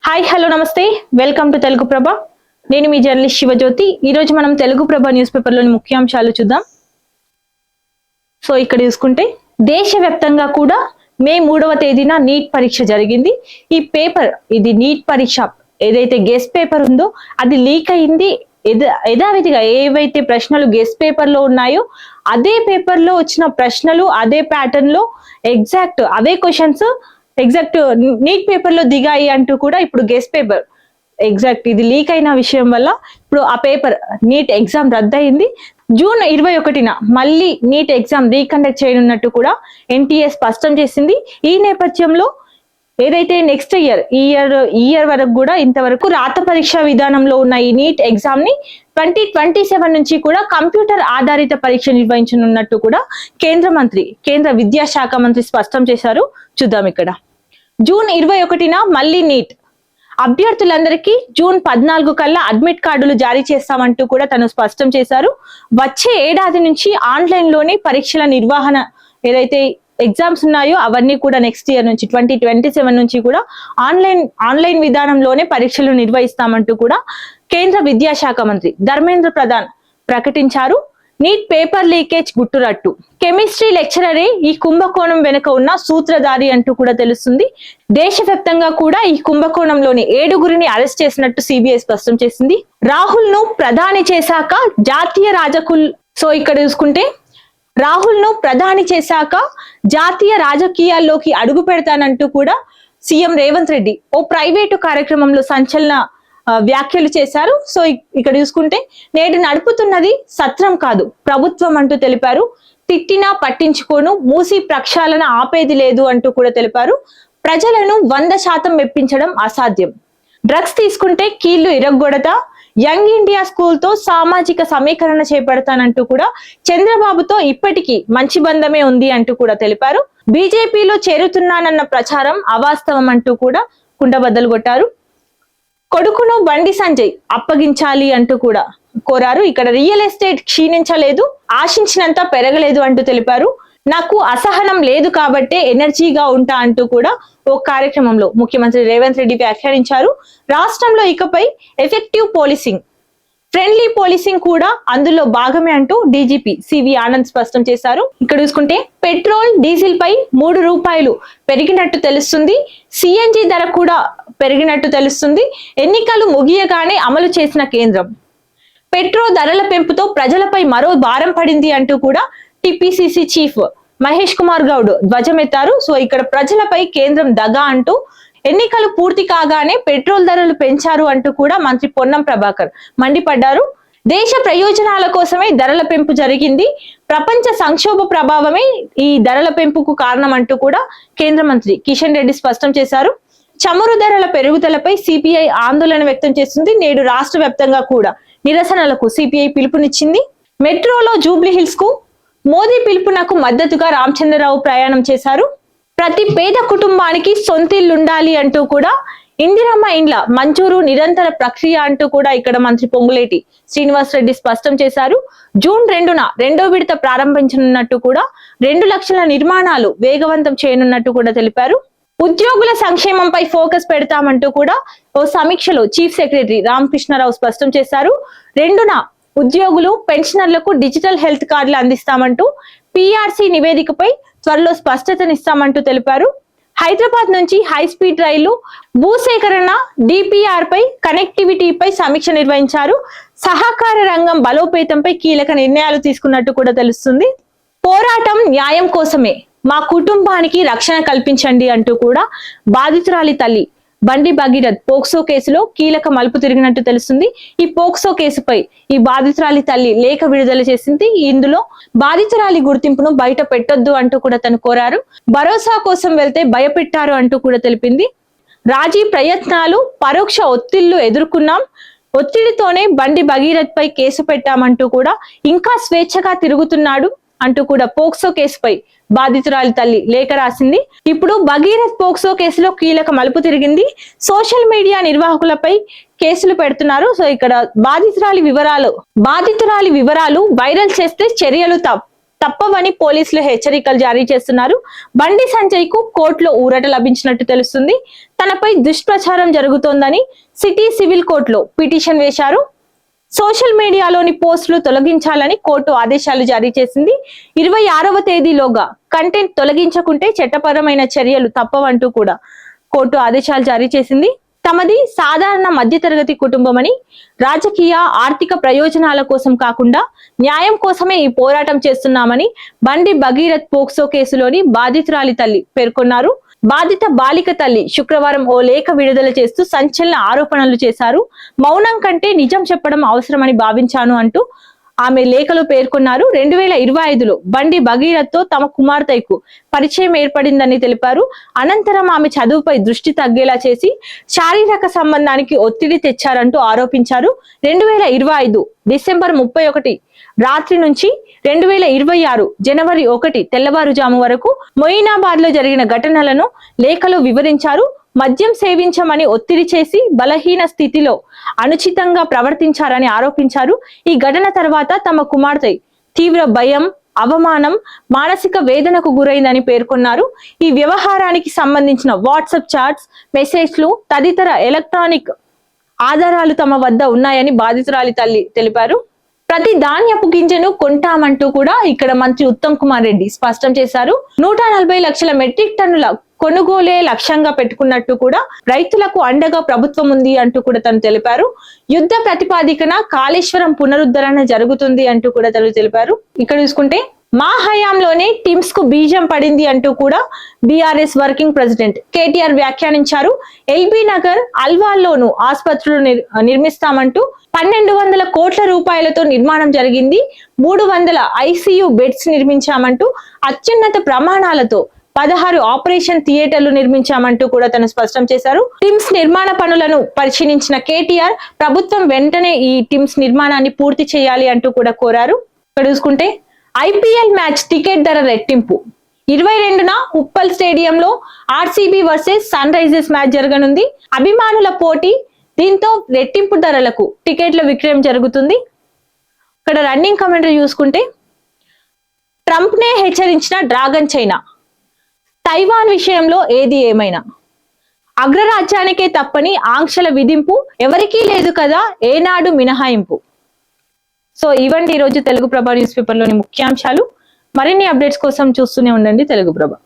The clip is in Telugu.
హాయ్ హలో నమస్తే వెల్కమ్ టు తెలుగు ప్రభ. నేను మీ జర్నలిస్ట్ శివజ్యోతి. ఈరోజు మనం తెలుగు ప్రభ న్యూస్ పేపర్లోని ముఖ్యాంశాలు చూద్దాం. సో ఇక్కడ చూసుకుంటే దేశవ్యాప్తంగా కూడా మే 3వ తేదీన నీట్ పరీక్ష జరిగింది. ఈ పేపర్ ఇది నీట్ పరీక్ష ఏదైతే గెస్ట్ పేపర్ ఉందో అది లీక్ అయింది. యథావిధిగా ఏవైతే ప్రశ్నలు గెస్ట్ పేపర్ లో ఉన్నాయో అదే పేపర్ లో వచ్చిన ప్రశ్నలు అదే ప్యాటర్న్ లో ఎగ్జాక్ట్ అవే క్వశ్చన్స్ ఎగ్జాక్ట్ నీట్ పేపర్ లో దిగాయి అంటూ కూడా ఇప్పుడు గెస్ట్ పేపర్ ఎగ్జాక్ట్ ఇది లీక్ అయిన విషయం వల్ల ఇప్పుడు ఆ పేపర్ నీట్ ఎగ్జామ్ రద్దయింది. జూన్ 21న మళ్ళీ నీట్ ఎగ్జామ్ రీకండక్ట్ చేయనున్నట్టు కూడా ఎన్టీఏ స్పష్టం చేసింది. ఈ నేపథ్యంలో ఏదైతే నెక్స్ట్ ఇయర్ వరకు కూడా ఇంతవరకు రాత పరీక్ష విధానంలో ఉన్న ఈ నీట్ ఎగ్జామ్ ని 2027 నుంచి కూడా కంప్యూటర్ ఆధారిత పరీక్ష నిర్వహించనున్నట్టు కూడా కేంద్ర విద్యాశాఖ మంత్రి స్పష్టం చేశారు. చూద్దాం ఇక్కడ జూన్ 21న మళ్ళీ నీట్ అభ్యర్థులందరికీ జూన్ 14 కల్లా అడ్మిట్ కార్డులు జారీ చేస్తామంటూ కూడా తను స్పష్టం చేశారు. వచ్చే ఏడాది నుంచి ఆన్లైన్ లోనే పరీక్షల నిర్వహణ ఏదైతే ఎగ్జామ్స్ ఉన్నాయో అవన్నీ కూడా నెక్స్ట్ ఇయర్ నుంచి 2027 నుంచి కూడా ఆన్లైన్ విధానంలోనే పరీక్షలు నిర్వహిస్తామంటూ కూడా కేంద్ర విద్యాశాఖ మంత్రి ధర్మేంద్ర ప్రధాన్ ప్రకటించారు. నీట్ పేపర్ లీకేజ్ గుట్టురట్టు కెమిస్ట్రీ లెక్చరరే ఈ కుంభకోణం వెనుక ఉన్న సూత్రధారి అంటూ కూడా తెలుస్తుంది. దేశవ్యాప్తంగా కూడా ఈ కుంభకోణంలోని 7గురిని అరెస్ట్ చేసినట్టు సిబిఐ స్పష్టం చేసింది. రాహుల్ ను ప్రధాని చేశాక జాతీయ సో ఇక్కడ చూసుకుంటే రాహుల్ ను ప్రధాని చేశాక జాతీయ రాజకీయాల్లోకి అడుగు పెడతానంటూ కూడా సీఎం రేవంత్ రెడ్డి ఓ ప్రైవేటు కార్యక్రమంలో సంచలన వ్యాఖ్యలు చేశారు. సో ఇక్కడ చూసుకుంటే నేడు నడుపుతున్నది సత్రం కాదు ప్రభుత్వం అంటూ తెలిపారు. తిట్టినా పట్టించుకోను మూసి ప్రక్షాళన ఆపేది లేదు అంటూ కూడా తెలిపారు. ప్రజలను 100% మెప్పించడం అసాధ్యం. డ్రగ్స్ తీసుకుంటే కీళ్లు ఇరగ్గొడతా యంగ్ ఇండియా స్కూల్ తో సామాజిక సమీకరణ చేపడతానంటూ కూడా చంద్రబాబుతో ఇప్పటికీ మంచి బంధమే ఉంది అంటూ కూడా తెలిపారు. బీజేపీలో చేరుతున్నానన్న ప్రచారం అవాస్తవం అంటూ కూడా కుండబద్దలు కొట్టారు. కొడుకును బండి సంజయ్ అప్పగించాలి అంటూ కూడా కోరారు. ఇక్కడ రియల్ ఎస్టేట్ క్షీణించలేదు, ఆశించినంత పెరగలేదు అంటూ తెలిపారు. నాకు అసహనం లేదు కాబట్టే ఎనర్జీగా ఉంటా అంటూ కూడా ఓ కార్యక్రమంలో ముఖ్యమంత్రి రేవంత్ రెడ్డి వ్యాఖ్యానించారు. రాష్ట్రంలో ఇకపై ఎఫెక్టివ్ పోలీసింగ్, ఫ్రెండ్లీ పోలీసింగ్ కూడా అందులో భాగమే అంటూ డీజీపీ సివి ఆనంద్ స్పష్టం చేశారు. ఇక్కడ చూసుకుంటే పెట్రోల్ డీజిల్ పై 3 రూపాయలు పెరిగినట్టు తెలుస్తుంది. సిఎన్జి ధర కూడా పెరిగినట్టు తెలుస్తుంది. ఎన్నికలు ముగియగానే అమలు చేసిన కేంద్రం పెట్రోల్ ధరల పెంపుతో ప్రజలపై మరో భారం పడింది అంటూ కూడా టిపిసిసి చీఫ్ మహేష్ కుమార్ గౌడ్ ధ్వజమెత్తారు. సో ఇక్కడ ప్రజలపై కేంద్రం దగా అంటూ ఎన్నికలు పూర్తి కాగానే పెట్రోల్ ధరలు పెంచారు అంటూ కూడా మంత్రి పొన్నం ప్రభాకర్ మండిపడ్డారు. దేశ ప్రయోజనాల కోసమే ధరల పెంపు జరిగింది, ప్రపంచ సంక్షోభ ప్రభావమే ఈ ధరల పెంపుకు కారణం అంటూ కూడా కేంద్ర మంత్రి కిషన్ రెడ్డి స్పష్టం చేశారు. చమురు ధరల పెరుగుదలపై సిపిఐ ఆందోళన వ్యక్తం చేస్తుంది. నేడు రాష్ట్ర వ్యాప్తంగా కూడా నిరసనలకు సిపిఐ పిలుపునిచ్చింది. మెట్రోలో జూబ్లీ హిల్స్ కు మోదీ పిలుపునకు మద్దతుగా రామచంద్రరావు ప్రయాణం చేశారు. ప్రతి పేద కుటుంబానికి సొంతిల్లుండాలి అంటూ కూడా ఇందిరమ్మ ఇండ్ల మంజూరు నిరంతర ప్రక్రియ అంటూ కూడా ఇక్కడ మంత్రి పొంగులేటి శ్రీనివాస్ రెడ్డి స్పష్టం చేశారు. జూన్ 2న 2వ విడత ప్రారంభించనున్నట్టు కూడా 2 లక్షల నిర్మాణాలు వేగవంతం చేయనున్నట్టు కూడా తెలిపారు. ఉద్యోగుల సంక్షేమంపై ఫోకస్ పెడతామంటూ కూడా ఓ సమీక్షలో చీఫ్ సెక్రటరీ రామకృష్ణారావు స్పష్టం చేశారు. 2న ఉద్యోగులు పెన్షనర్లకు డిజిటల్ హెల్త్ కార్డులు అందిస్తామంటూ పిఆర్సి నివేదికపై త్వరలో స్పష్టతనిస్తామంటూ తెలిపారు. హైదరాబాద్ నుంచి హై స్పీడ్ రైలు భూసేకరణ డిపిఆర్ పై కనెక్టివిటీపై సమీక్ష నిర్వహించారు. సహకార రంగం బలోపేతంపై కీలక నిర్ణయాలు తీసుకున్నట్టు కూడా తెలుస్తుంది. పోరాటం న్యాయం కోసమే, మా కుటుంబానికి రక్షణ కల్పించండి అంటూ కూడా బాధితురాలి తల్లి బండి భగీరథ్ పోక్సో కేసులో కీలక మలుపు తిరిగినట్టు తెలుస్తుంది. ఈ పోక్సో కేసుపై ఈ బాధితురాలి తల్లి లేఖ విడుదల చేసింది. ఇందులో బాధితురాలి గుర్తింపును బయట పెట్టొద్దు అంటూ కూడా తను కోరారు. భరోసా కోసం వెళ్తే భయపెట్టారు అంటూ కూడా తెలిపింది. రాజీ ప్రయత్నాలు, పరోక్ష ఒత్తిళ్లు ఎదుర్కొన్నాం, ఒత్తిడితోనే బండి భగీరథ్ పై కేసు పెట్టామంటూ కూడా ఇంకా స్వేచ్ఛగా తిరుగుతున్నాడు అంటూ కూడా పోక్సో కేసుపై బాధితురాలి తల్లి లేఖ రాసింది. ఇప్పుడు భగీరథ్ పోక్సో కేసులో కీలక మలుపు తిరిగింది. సోషల్ మీడియా నిర్వాహకులపై కేసులు పెడుతున్నారు. సో ఇక్కడ బాధితురాలి వివరాలు వైరల్ చేస్తే చర్యలు తప్పవని పోలీసులు హెచ్చరికలు జారీ చేస్తున్నారు. బండి సంజయ్ కు కోర్టులో ఊరట లభించినట్టు తెలుస్తుంది. తనపై దుష్ప్రచారం జరుగుతోందని సిటీ సివిల్ కోర్టులో పిటిషన్ వేశారు. సోషల్ మీడియాలోని పోస్టులు తొలగించాలని కోర్టు ఆదేశాలు జారీ చేసింది. 26వ తేదీలోగా కంటెంట్ తొలగించకుంటే చట్టపరమైన చర్యలు తప్పవంటూ కూడా కోర్టు ఆదేశాలు జారీ చేసింది. తమది సాధారణ మధ్యతరగతి కుటుంబమని, రాజకీయ ఆర్థిక ప్రయోజనాల కోసం కాకుండా న్యాయం కోసమే ఈ పోరాటం చేస్తున్నామని బండి భగీరథ్ పోక్సో కేసులోని బాధితురాలి తల్లి పేర్కొన్నారు. బాధిత బాలిక తల్లి శుక్రవారం ఓ లేఖ విడుదల చేస్తూ సంచలన ఆరోపణలు చేశారు. మౌనం కంటే నిజం చెప్పడం అవసరమని భావించాను అంటూ ఆమె లేఖలో పేర్కొన్నారు. 2025లో బండి భగీరథ్ తో తమ కుమార్తెకు పరిచయం ఏర్పడిందని తెలిపారు. అనంతరం ఆమె చదువుపై దృష్టి తగ్గేలా చేసి శారీరక సంబంధానికి ఒత్తిడి తెచ్చారంటూ ఆరోపించారు. 2025 డిసెంబర్ 31 రాత్రి నుంచి 2026 జనవరి 1 తెల్లవారుజాము వరకు మొయినాబాద్ లో జరిగిన ఘటనలను లేఖలో వివరించారు. మద్యం సేవించమని ఒత్తిడి చేసి బలహీన స్థితిలో అనుచితంగా ప్రవర్తించారని ఆరోపించారు. ఈ ఘటన తర్వాత తమ కుమార్తె తీవ్ర భయం, అవమానం, మానసిక వేదనకు గురైందని పేర్కొన్నారు. ఈ వ్యవహారానికి సంబంధించిన వాట్సాప్ చాట్స్, మెసేజ్లు తదితర ఎలక్ట్రానిక్ ఆధారాలు తమ వద్ద ఉన్నాయని బాధితురాలి తల్లి తెలిపారు. ప్రతి ధాన్యపు గింజను కొంటామంటూ కూడా ఇక్కడ మంత్రి ఉత్తమ్ కుమార్ రెడ్డి స్పష్టం చేశారు. 140 లక్షల మెట్రిక్ టన్నుల కొనుగోలే లక్ష్యంగా పెట్టుకున్నట్టు కూడా రైతులకు అండగా ప్రభుత్వం ఉంది అంటూ కూడా తను తెలిపారు. యుద్ధ ప్రతిపాదికన కాళేశ్వరం పునరుద్ధరణ జరుగుతుంది అంటూ కూడా తను తెలిపారు. ఇక్కడ చూసుకుంటే మా హయాంలోనే టిమ్స్ కు బీజం పడింది అంటూ కూడా బీఆర్ఎస్ వర్కింగ్ ప్రెసిడెంట్ కేటీఆర్ వ్యాఖ్యానించారు. ఎల్బీ నగర్, అల్వాల్లోనూ ఆసుపత్రులు నిర్మిస్తామంటూ 1200 కోట్ల రూపాయలతో నిర్మాణం జరిగింది. 300 ఐసీయూ బెడ్స్ నిర్మించామంటూ అత్యున్నత ప్రమాణాలతో 16 ఆపరేషన్ థియేటర్లు నిర్మించామంటూ కూడా తను స్పష్టం చేశారు. టిమ్స్ నిర్మాణ పనులను పరిశీలించిన కేటీఆర్ ప్రభుత్వం వెంటనే ఈ టిమ్స్ నిర్మాణాన్ని పూర్తి చేయాలి అంటూ కూడా కోరారు. ఇక్కడ చూసుకుంటే ఐపీఎల్ మ్యాచ్ టికెట్ ధర రెట్టింపు. 22న ఉప్పల్ స్టేడియంలో RCB versus Sunrisers match జరగనుంది. అభిమానుల పోటీ, దీంతో రెట్టింపు ధరలకు టికెట్ల విక్రయం జరుగుతుంది. ఇక్కడ రన్నింగ్ కమెంటరీ చూసుకుంటే ట్రంప్ నే హెచ్చరించిన డ్రాగన్ చైనా, తైవాన్ విషయంలో ఏది ఏమైనా అగ్రరాజ్యానికే తప్పని ఆంక్షల విధింపు, ఎవరికీ లేదు కదా ఏనాడు మినహాయింపు. సో ఇవండి ఈరోజు తెలుగు ప్రభ న్యూస్ పేపర్ లోని ముఖ్యాంశాలు. మరిన్ని అప్డేట్స్ కోసం చూస్తూనే ఉండండి తెలుగు ప్రభ.